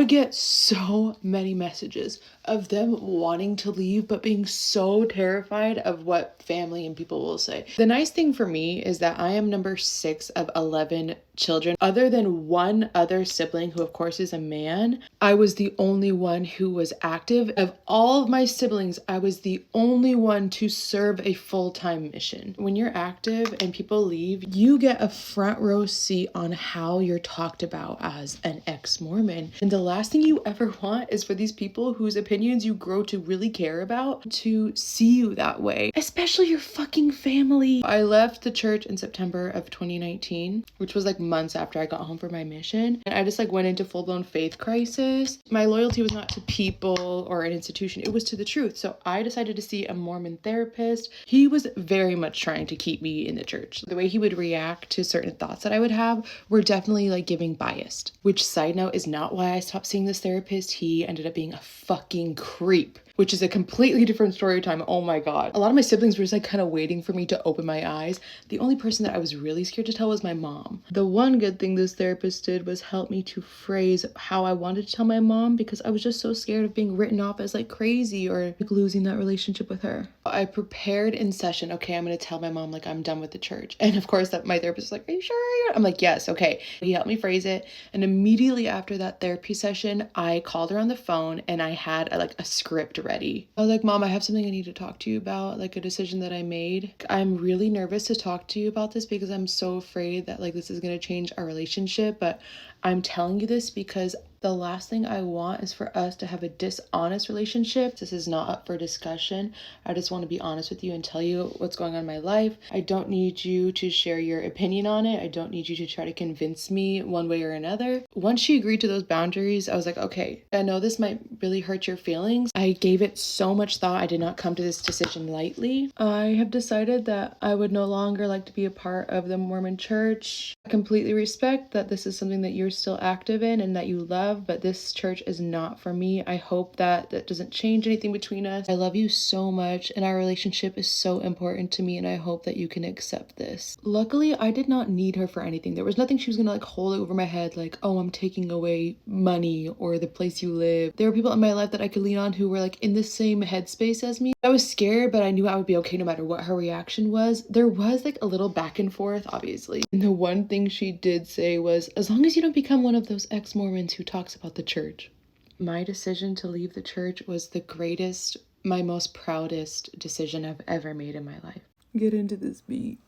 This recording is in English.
get so many messages of them wanting to leave, but being so terrified of what family and people will say. The nice thing for me is that I am number 6 of 11 children. Other than one other sibling, who of course is a man, I was the only one who was active. Of all of my siblings, I was the only one to serve a full-time mission. When you're active and people leave, you get a front row seat on how you're talked about as an ex-Mormon. And the last thing you ever want is for these people whose opinions you grow to really care about to see you that way, especially your fucking family. I left the church in September of 2019, which was like months after I got home from my mission. And I just like went into full-blown faith crisis. My loyalty was not to people or an institution, it was to the truth. So I decided to see a Mormon therapist. He was very much trying to keep me in the church. The way he would react to certain thoughts that I would have were definitely like giving biased, which, side note, is not why I stopped seeing this therapist. He ended up being a fucking creep, which is a completely different story time. Oh my God. A lot of my siblings were just like kind of waiting for me to open my eyes. The only person that I was really scared to tell was my mom. The one good thing this therapist did was help me to phrase how I wanted to tell my mom, because I was just so scared of being written off as like crazy or like losing that relationship with her. I prepared in session, okay, I'm going to tell my mom like I'm done with the church. And of course that my therapist was like, are you sure? I'm like, yes, okay. He helped me phrase it. And immediately after that therapy session, I called her on the phone and I had a script ready. I was like, Mom, I have something I need to talk to you about, like a decision that I made. I'm really nervous to talk to you about this because I'm so afraid that like this is going to change our relationship, but I'm telling you this because the last thing I want is for us to have a dishonest relationship. This is not up for discussion. I just want to be honest with you and tell you what's going on in my life. I don't need you to share your opinion on it. I don't need you to try to convince me one way or another. Once she agreed to those boundaries, I was like, okay, I know this might really hurt your feelings. I gave it so much thought. I did not come to this decision lightly. I have decided that I would no longer like to be a part of the Mormon church. I completely respect that this is something that you're still active in and that you love, but this church is not for me. I hope that doesn't change anything between us. I love you so much and our relationship is so important to me, and I hope that you can accept this. Luckily, I did not need her for anything. There was nothing she was gonna like hold over my head like, oh, I'm taking away money or the place you live. There were people in my life that I could lean on who were like in the same headspace as me. I was scared, but I knew I would be okay no matter what her reaction was. There was like a little back and forth, obviously. And the one thing she did say was, as long as you don't become one of those ex-Mormons who talks about the church. My decision to leave the church was the greatest, my most proudest decision I've ever made in my life. Get into this beat.